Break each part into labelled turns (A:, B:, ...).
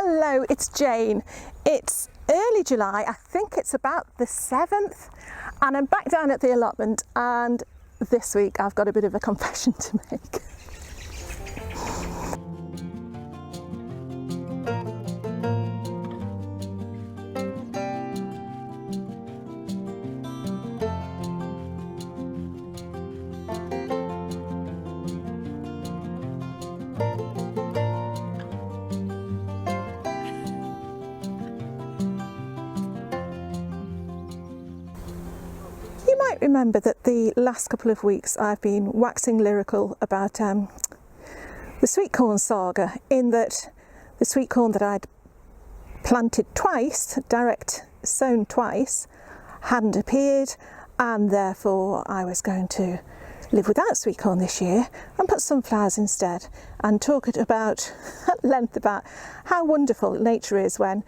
A: Hello, it's Jane. It's early July, I think it's about the 7th, and I'm back down at the allotment, and this week I've got a bit of a confession to make. You might remember that the last couple of weeks I've been waxing lyrical about the sweetcorn saga, in that the sweetcorn that I'd planted twice, direct sown twice, hadn't appeared, and therefore I was going to live without sweetcorn this year and put sunflowers instead, and talk about at length about how wonderful nature is when,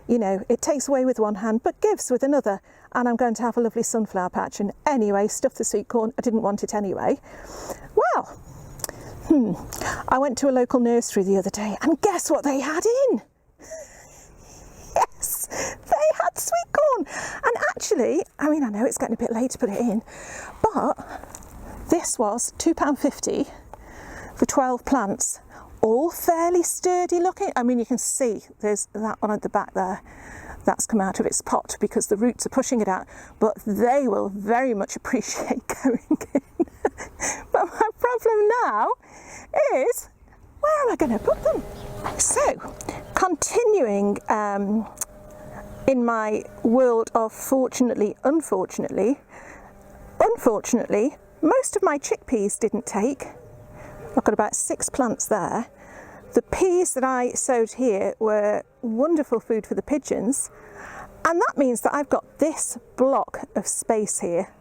A: you know, it takes away with one hand but gives with another, and I'm going to have a lovely sunflower patch. And anyway, stuff the sweetcorn, I didn't want it anyway. Well, I went to a local nursery the other day, and guess what they had in? Yes, they had sweetcorn. And actually, I mean, I know it's getting a bit late to put it in, but this was £2.50 for 12 plants, all fairly sturdy looking. I mean, you can see there's that one at the back there. That's come out of its pot because the roots are pushing it out, but they will very much appreciate going in. But my problem now is, where am I going to put them? So, continuing in my world of fortunately, unfortunately, most of my chickpeas didn't take. I've got about 6 plants there. The peas that I sowed here were wonderful food for the pigeons, and that means that I've got this block of space here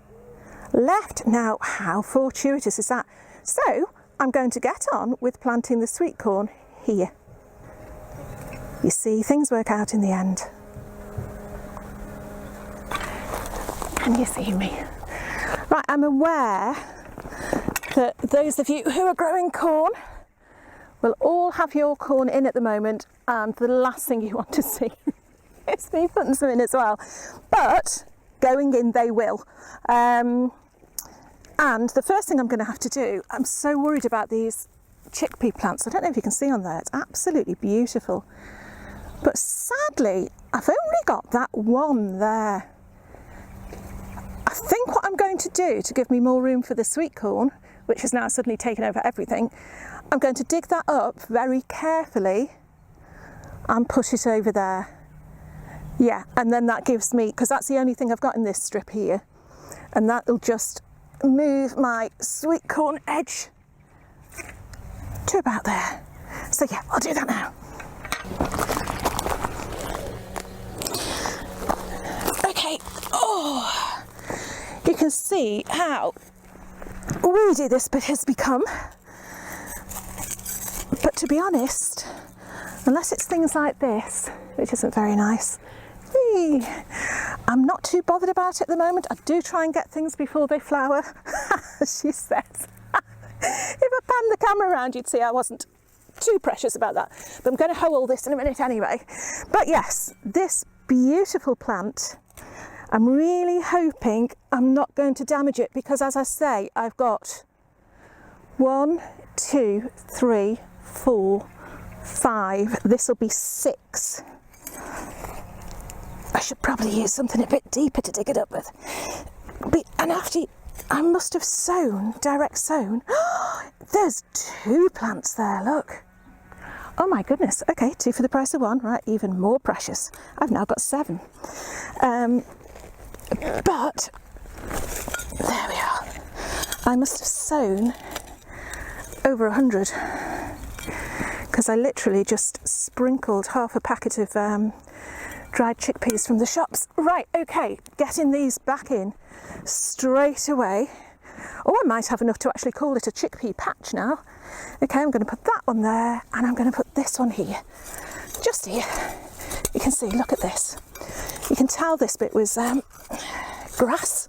A: left. Now, how fortuitous is that? So I'm going to get on with planting the sweetcorn here. You see, things work out in the end. Can you see me? Right, I'm aware that those of you who are growing corn will all have your corn in at the moment, and the last thing you want to see is me putting some in as well. But going in they will. And the first thing I'm going to have to do, I'm so worried about these chickpea plants. I don't know if you can see on there, it's absolutely beautiful. But sadly, I've only got that one there. I think what I'm going to do to give me more room for the sweetcorn, which has now suddenly taken over everything, I'm going to dig that up very carefully and put it over there. Yeah, and then that gives me, because that's the only thing I've got in this strip here, and that'll just move my sweetcorn edge to about there. So yeah, I'll do that now. Okay, oh, you can see how weedy this bit has become. But to be honest, unless it's things like this, which isn't very nice, I'm not too bothered about it at the moment. I do try and get things before they flower, as she says. If I panned the camera around, you'd see I wasn't too precious about that. But I'm going to hoe all this in a minute anyway. But yes, this beautiful plant, I'm really hoping I'm not going to damage it, because as I say, I've got 1, 2, 3, 4, 5. This will be 6. I should probably use something a bit deeper to dig it up with. And after I must have sown, direct sown. There's 2 plants there, look. Oh my goodness. Okay, 2 for the price of 1. Right, even more precious. I've now got 7. But there we are. I must have sown over 100, because I literally just sprinkled half a packet of dried chickpeas from the shops. Right, okay, getting these back in straight away. Oh, I might have enough to actually call it a chickpea patch now. Okay, I'm going to put that one there, and I'm going to put this one here, just here. You can see, look at this. You can tell this bit was grass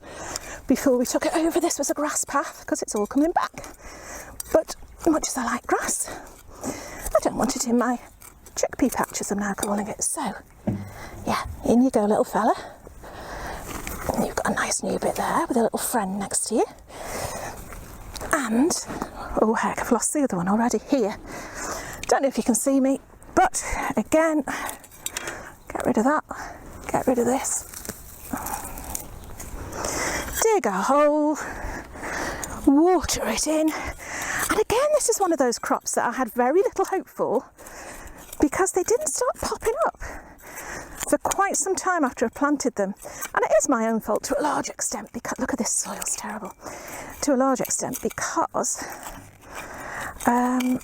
A: before we took it over. This was a grass path, because it's all coming back. But much as I like grass, I don't want it in my chickpea patch, as I'm now calling it. So, yeah, in you go, little fella. And you've got a nice new bit there with a little friend next to you. And, oh heck, I've lost the other one already. Here. Don't know if you can see me, but again, get rid of that, get rid of this. Dig a hole, water it in. And again, this is one of those crops that I had very little hope for because they didn't start popping up for quite some time after I planted them. And it is my own fault to a large extent because, look at this, soil's terrible. To a large extent because I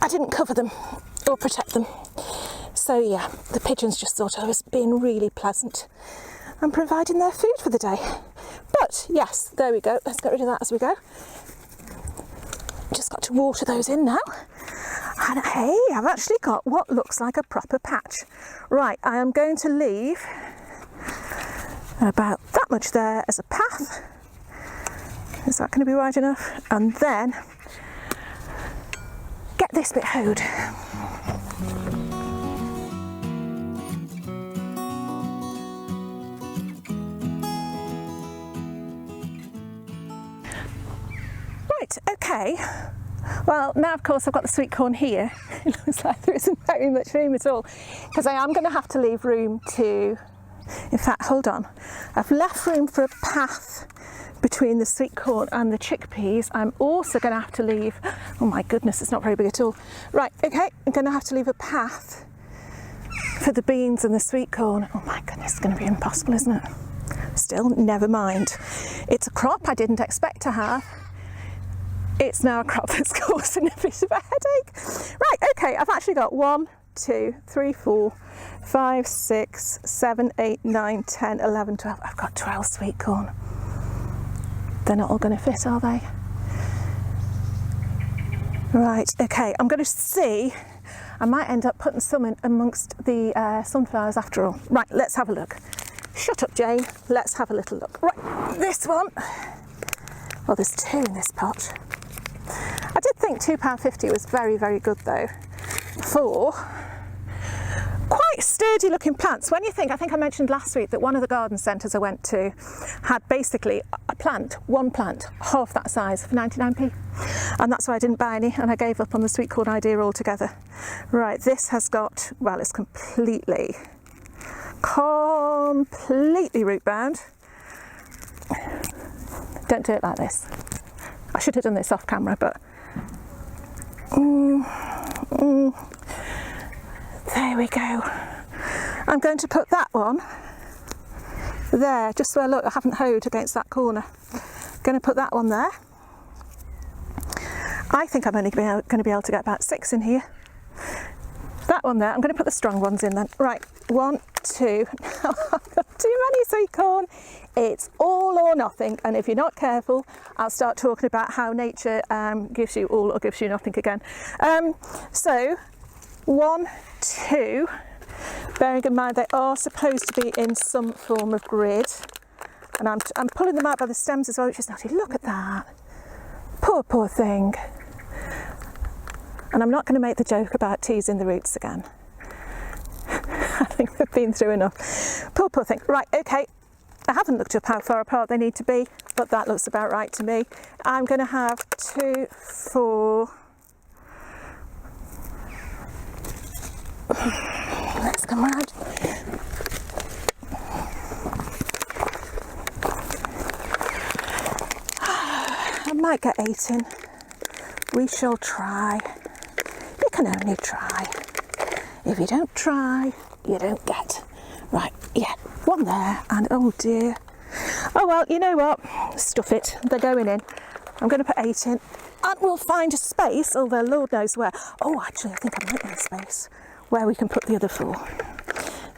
A: didn't cover them or protect them. So yeah, the pigeons just thought I was being really pleasant and providing their food for the day. But yes, there we go. Let's get rid of that as we go. Just got to water those in now. And hey, I've actually got what looks like a proper patch. Right, I am going to leave about that much there as a path. Is that going to be wide enough? And then get this bit hoed. Right, okay. Well, now of course I've got the sweet corn here. It looks like there isn't very much room at all because I am going to have to leave room to, in fact, hold on. I've left room for a path between the sweet corn and the chickpeas. I'm also going to have to leave, oh my goodness, it's not very big at all. Right, okay, I'm going to have to leave a path for the beans and the sweet corn. Oh my goodness, it's going to be impossible, isn't it? Still, never mind. It's a crop I didn't expect to have. It's now a crop that's causing a bit of a headache. Right, okay, I've actually got 1, 2, 3, 4, 5, 6, 7, 8, 9, 10, 11, 12. I've got 12 sweet corn. They're not all going to fit, are they? Right, okay, I'm going to see. I might end up putting some in amongst the sunflowers after all. Right, let's have a look. Shut up, Jane. Let's have a little look. Right, this one. Well, there's 2 in this pot. I did think £2.50 was very, very good though for quite sturdy looking plants. When you think, I think I mentioned last week that one of the garden centres I went to had basically a plant, one plant, half that size for 99p. And that's why I didn't buy any and I gave up on the sweet corn idea altogether. Right, this has got, well, it's completely root bound. Don't do it like this. I should have done this off camera, but there we go. I'm going to put that one there, just where, look, I haven't hoed against that corner. Going to put that one there. I think I'm only going to be able to get about 6 in here. That one there, I'm going to put the strong ones in then. Right, 1, 2, I've got too many sweet corn. It's all or nothing, and if you're not careful, I'll start talking about how nature gives you all or gives you nothing again. So, 1, 2, bearing in mind they are supposed to be in some form of grid, and I'm pulling them out by the stems as well, which is naughty. Look at that. Poor thing. And I'm not going to make the joke about teasing the roots again. I think they've been through enough. Poor thing. Right, okay. I haven't looked up how far apart they need to be, but that looks about right to me. I'm going to have 2, 4. Let's come round. I might get 8 in. We shall try. You can only try. If you don't try, you don't get. Right, yeah, 1 there, and oh dear. Oh well, you know what? Stuff it, they're going in. I'm going to put 8 in, and we'll find a space, although Lord knows where. Oh, actually, I think I might need a space where we can put the other 4.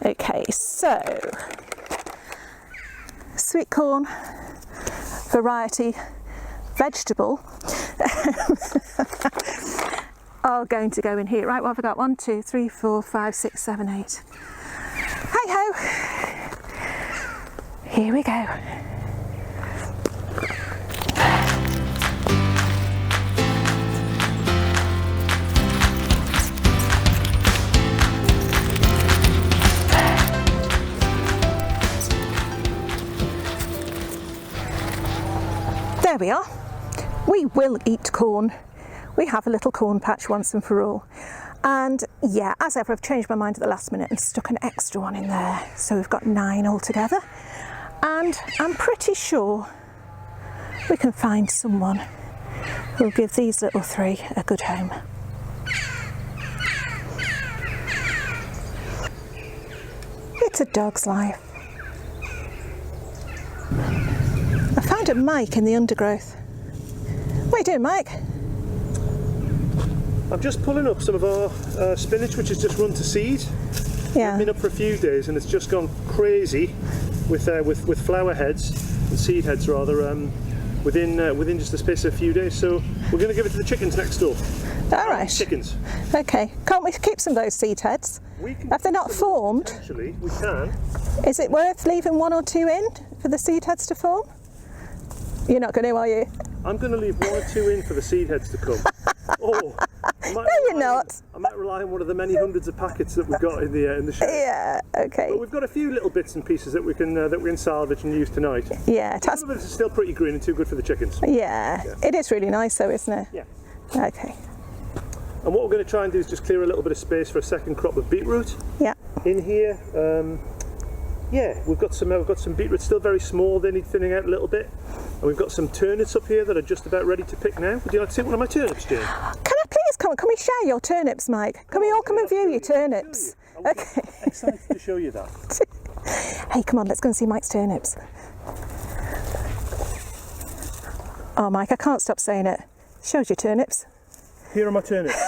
A: Okay, so sweet corn, variety, vegetable, are going to go in here. Right, what have I got? 1, 2, 3, 4, 5, 6, 7, 8. Hey ho! Here we go. there we are. We will eat corn. We have a little corn patch once and for all. And yeah, as ever, I've changed my mind at the last minute and stuck an extra one in there. So we've got 9 altogether. And I'm pretty sure we can find someone who'll give these little 3 a good home. It's a dog's life. I found a Mike in the undergrowth. What are you doing, Mike?
B: I'm just pulling up some of our spinach, which has just run to seed.
A: Yeah.
B: It's been up for a few days and it's just gone crazy with flower heads and seed heads rather within just the space of a few days. So we're going to give it to the chickens next door.
A: All right.
B: Chickens.
A: Okay. Can't we keep some of those seed heads? If they're not formed,
B: Actually, we can.
A: Is it worth leaving 1 or 2 in for the seed heads to form? You're not going to, are you?
B: I'm going to leave 1 or 2 in for the seed heads to come. Oh,
A: No, you're not.
B: I might rely on one of the many hundreds of packets that we've got in the shed.
A: Yeah. Okay.
B: But we've got a few little bits and pieces that we can salvage and use tonight.
A: Yeah.
B: Some of it is still pretty green and too good for the chickens.
A: Yeah. It is really nice, though, isn't it?
B: Yeah.
A: Okay.
B: And what we're going to try and do is just clear a little bit of space for a second crop of beetroot.
A: Yeah.
B: In here. Yeah, we've got some beetroot still very small. They need thinning out a little bit. And we've got some turnips up here that are just about ready to pick now. Would you like to see one of my turnips, Jane?
A: Can I please come? Can we share your turnips, Mike? Can we all come and view your turnips? Okay.
B: Excited to show you that.
A: Hey, come on, let's go and see Mike's turnips. Oh, Mike, I can't stop saying it. Shows your turnips.
B: Here are my turnips.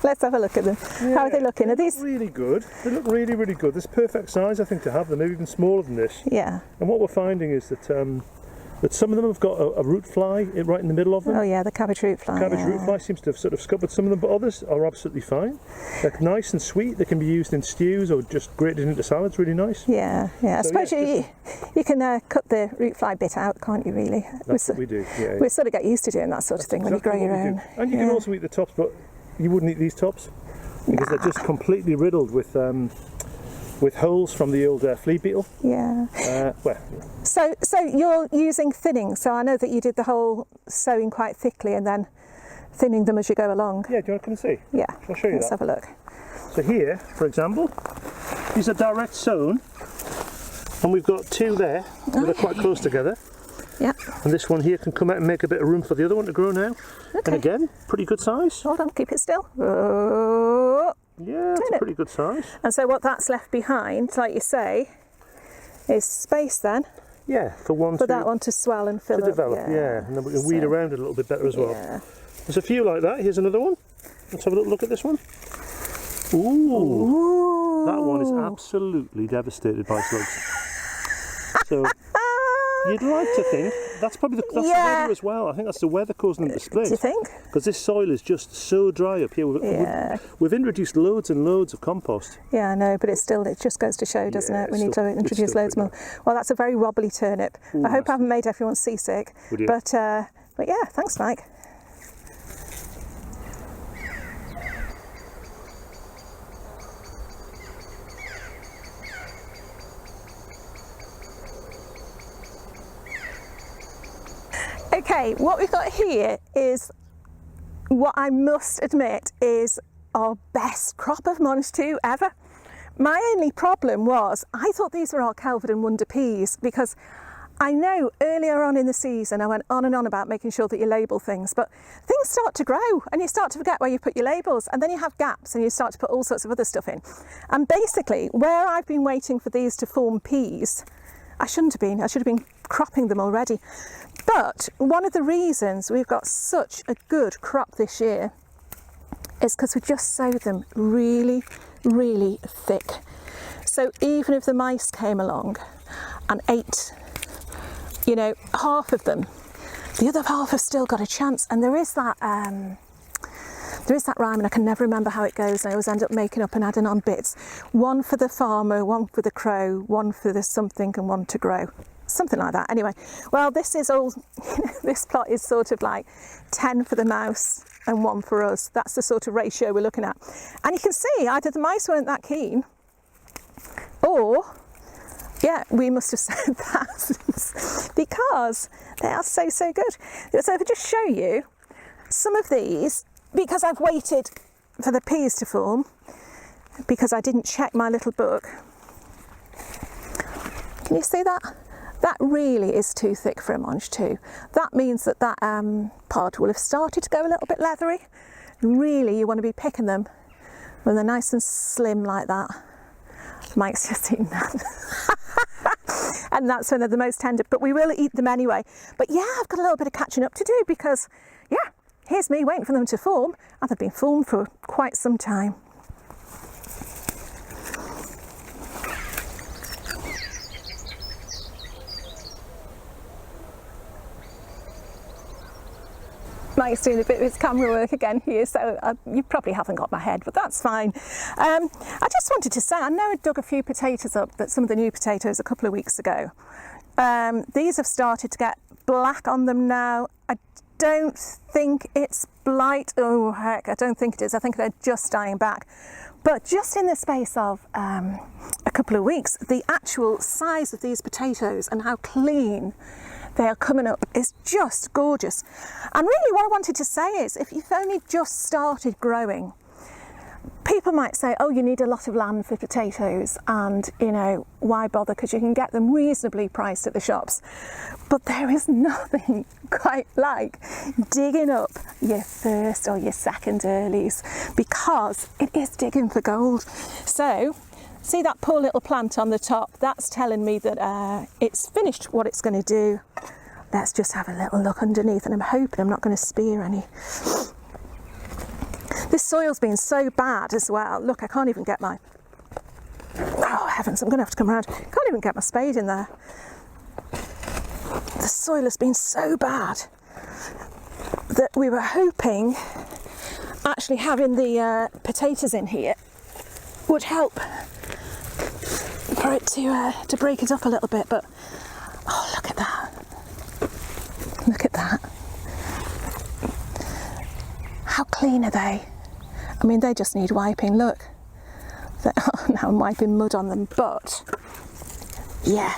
A: Let's have a look at them.
B: Yeah,
A: How are they looking? Are these?
B: Really good. They look really, really good. This perfect size, I think, to have them. Maybe even smaller than this.
A: Yeah.
B: And what we're finding is that some of them have got a root fly right in the middle of them.
A: Oh yeah, the cabbage root fly.
B: Cabbage root fly seems to have sort of scuppered some of them, but others are absolutely fine. They're nice and sweet. They can be used in stews or just grated into salads. Really nice.
A: Yeah, yeah. I
B: So,
A: suppose
B: yeah,
A: you can cut the root fly bit out, can't you? Really.
B: That's what we do. Yeah.
A: We sort of get used to doing that sort of thing when you grow
B: Exactly
A: your
B: what we
A: own.
B: do. And you can also eat the tops, but you wouldn't eat these tops because they're just completely riddled with holes from the old flea beetle.
A: Yeah.
B: Well.
A: So you're using thinning. So I know that you did the whole sowing quite thickly and then thinning them as you go along.
B: Yeah. Do you want to come and see?
A: Yeah.
B: I'll show you
A: Let's
B: that.
A: have a look.
B: So here, for example, these are direct sown, and we've got 2 there that are quite close together.
A: Yeah.
B: And this one here can come out and make a bit of room for the other one to grow now.
A: Okay.
B: And again, pretty good size.
A: Hold on, keep it still. Oh.
B: Yeah, it's a pretty good size.
A: And so what that's left behind, like you say, is space then
B: Yeah, for
A: that one to swell and fill
B: to
A: up.
B: develop. Yeah, and then we can weed around it a little bit better as well.
A: Yeah.
B: There's a few like that. Here's another one. Let's have a little look at this one. Ooh, that one is absolutely devastated by slugs. So you'd like to think that's probably the weather as well. I think that's the weather causing them to split.
A: Do you think?
B: Because this soil is just so dry up here. We've introduced loads and loads of compost.
A: Yeah, I know, but it just goes to show, doesn't it? We need to introduce loads more. Well, that's a very wobbly turnip.
B: Ooh,
A: I hope I haven't made everyone seasick. But yeah, thanks, Mike. Okay, what we've got here is what I must admit is our best crop of mange tout ever. My only problem was I thought these were our Kelvin and Wonder peas because I know earlier on in the season I went on and on about making sure that you label things, but things start to grow and you start to forget where you put your labels, and then you have gaps and you start to put all sorts of other stuff in. And basically where I've been waiting for these to form peas, I shouldn't have been. I should have been cropping them already. But one of the reasons we've got such a good crop this year is because we just sowed them really, really thick. So even if the mice came along and ate, you know, half of them, the other half have still got a chance. And there is that rhyme, and I can never remember how it goes. I always end up making up and adding on bits. One for the farmer, one for the crow, one for the something, and one to grow. Something like that. Anyway, well, this is all, this plot is sort of like 10 for the mouse and 1 for us. That's the sort of ratio we're looking at. And you can see either the mice weren't that keen, or Yeah, we must have sowed thousands because they are so, so good. So if I just show you some of these, because I've waited for the peas to form, because I didn't check my little book. Can you see that? That really is too thick for a mange too. That means that pod will have started to go a little bit leathery. Really, you want to be picking them when they're nice and slim like that. Mike's just eaten that. And that's when they're the most tender, but we will eat them anyway. But yeah, I've got a little bit of catching up to do because, yeah, here's me waiting for them to form, and they've been formed for quite some time. Mike's doing a bit of his camera work again here, so you probably haven't got my head, but that's fine. I just wanted to say, I know I dug a few potatoes up, but some of the new potatoes a couple of weeks ago. These have started to get black on them now. I don't think it's blight. Oh heck, I don't think it is. I think they're just dying back. But just in the space of a couple of weeks, the actual size of these potatoes and how clean they are coming up is just gorgeous. And really what I wanted to say is, if you've only just started growing, people might say, oh, you need a lot of land for potatoes, and you know, why bother, because you can get them reasonably priced at the shops. But there is nothing quite like digging up your first or your second earlies, because it is digging for gold. So see that poor little plant on the top? That's telling me that it's finished what it's going to do. Let's just have a little look underneath, and I'm hoping I'm not going to spear any. This soil's been so bad as well. Look, I can't even get my... Oh heavens, I'm going to have to come around. Can't even get my spade in there. The soil has been so bad that we were hoping actually having the potatoes in here would help for it to break it up a little bit, but oh, look at that. Look at that. How clean are they? I mean, they just need wiping. Look. Now I'm wiping mud on them, but yeah.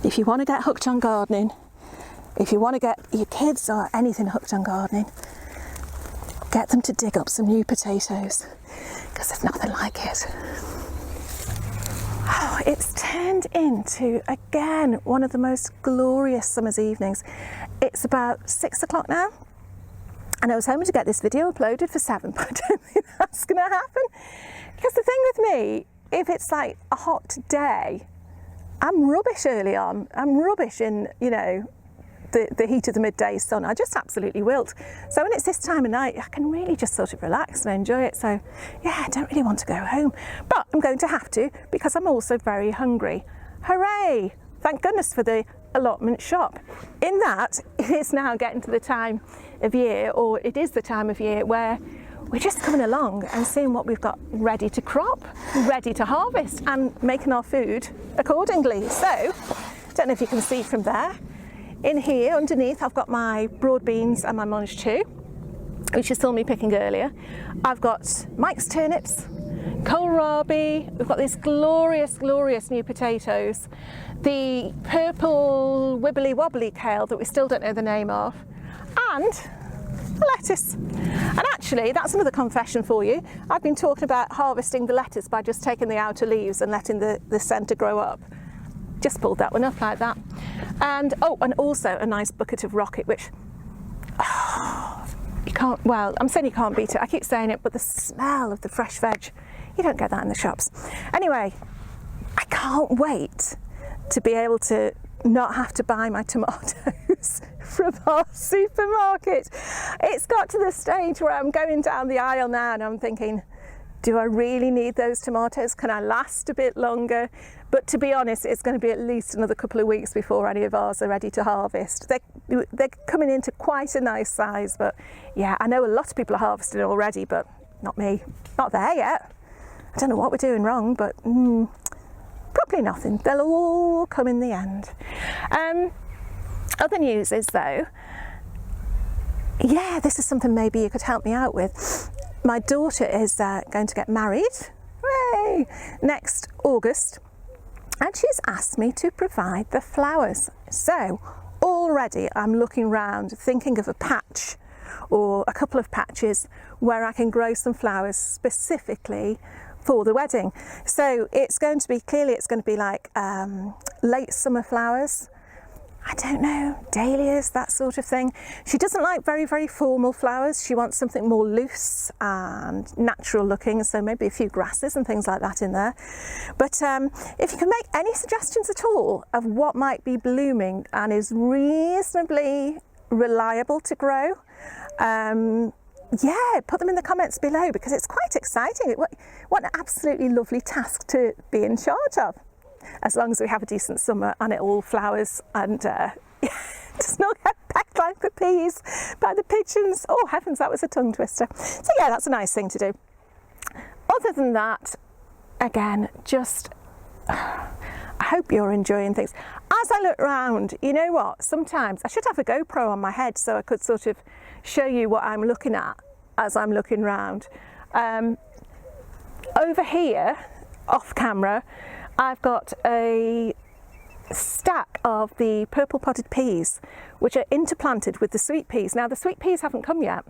A: If you want to get hooked on gardening, if you want to get your kids or anything hooked on gardening, get them to dig up some new potatoes, because there's nothing like it. Oh, it's turned into, again, one of the most glorious summer's evenings. It's about 6 o'clock now, and I was hoping to get this video uploaded for 7, but I don't think that's going to happen. Because the thing with me, if it's like a hot day, I'm rubbish early on. I'm rubbish in, you know, the heat of the midday sun. I just absolutely wilt. So when it's this time of night, I can really just sort of relax and enjoy it. So yeah, I don't really want to go home, but I'm going to have to, because I'm also very hungry. Hooray! Thank goodness for the allotment shop. In that, it's now getting to the time of year, or it is the time of year where we're just coming along and seeing what we've got ready to crop, ready to harvest, and making our food accordingly. So, don't know if you can see from there. In here, underneath, I've got my broad beans and my mange tout, which you saw me picking earlier. I've got Mike's turnips, kohlrabi. We've got these glorious, glorious new potatoes. The purple wibbly wobbly kale that we still don't know the name of, and lettuce. And actually, that's another confession for you. I've been talking about harvesting the lettuce by just taking the outer leaves and letting the centre grow up. Just pulled that one up like that. And oh, and also a nice bucket of rocket, which you can't, well, I'm saying you can't beat it. I keep saying it, but the smell of the fresh veg, you don't get that in the shops. Anyway, I can't wait to be able to not have to buy my tomatoes from our supermarket. It's got to the stage where I'm going down the aisle now and I'm thinking, do I really need those tomatoes? Can I last a bit longer? But to be honest, it's going to be at least another couple of weeks before any of ours are ready to harvest. They're coming into quite a nice size, but yeah, I know a lot of people are harvesting already, but not me. Not there yet. I don't know what we're doing wrong, but probably nothing. They'll all come in the end. Other news is though, yeah, this is something maybe you could help me out with. My daughter is going to get married, hooray, next August, and she's asked me to provide the flowers. So already I'm looking around thinking of a patch or a couple of patches where I can grow some flowers specifically for the wedding. So it's going to be, clearly it's going to be like late summer flowers. I don't know, dahlias, that sort of thing. She doesn't like very, very formal flowers. She wants something more loose and natural looking, so maybe a few grasses and things like that in there. But if you can make any suggestions at all of what might be blooming and is reasonably reliable to grow, yeah, put them in the comments below, because it's quite exciting. What an absolutely lovely task to be in charge of. As long as we have a decent summer and it all flowers and does not get pecked like the peas by the pigeons. Oh heavens, that was a tongue twister. So yeah, that's a nice thing to do. Other than that, again, just I hope you're enjoying things. As I look around, you know what, sometimes I should have a GoPro on my head so I could sort of show you what I'm looking at as I'm looking around. Over here, off camera, I've got a stack of the purple potted peas, which are interplanted with the sweet peas. Now the sweet peas haven't come yet,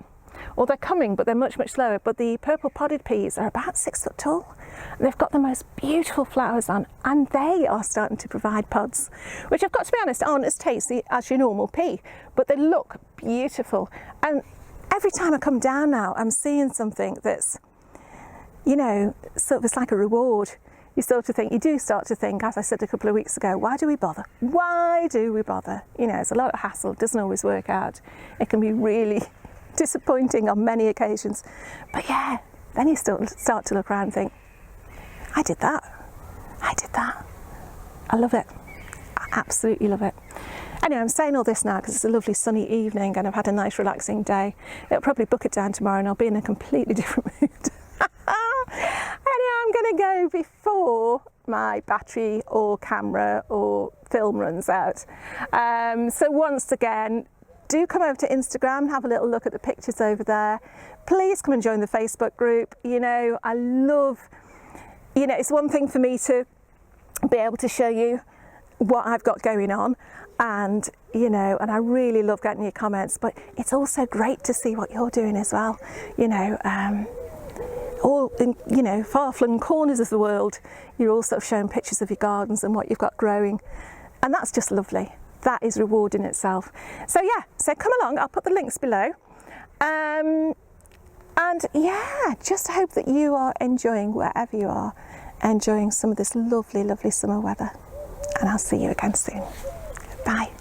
A: or they're coming, but they're much, much slower. But the purple potted peas are about 6 foot tall. And they've got the most beautiful flowers on, and they are starting to provide pods, which I've got to be honest, aren't as tasty as your normal pea, but they look beautiful. And every time I come down now, I'm seeing something that's, you know, sort of, it's like a reward. You do start to think, as I said a couple of weeks ago, why do we bother? Why do we bother? You know, it's a lot of hassle, it doesn't always work out. It can be really disappointing on many occasions. But yeah, then you start to look around and think, I did that. I love it. I absolutely love it. Anyway, I'm saying all this now because it's a lovely sunny evening and I've had a nice relaxing day. It'll probably book it down tomorrow and I'll be in a completely different mood. Anyway, I'm going to go before my battery or camera or film runs out. So once again, do come over to Instagram and have a little look at the pictures over there. Please come and join the Facebook group. You know, I love, you know, it's one thing for me to be able to show you what I've got going on, and you know, and I really love getting your comments, but it's also great to see what you're doing as well. You know, all in, you know, far-flung corners of the world, you're also showing pictures of your gardens and what you've got growing, and that's just lovely. That is reward in itself. So yeah, so come along, I'll put the links below, and yeah, just hope that you are enjoying, wherever you are, enjoying some of this lovely, lovely summer weather, and I'll see you again soon. Bye.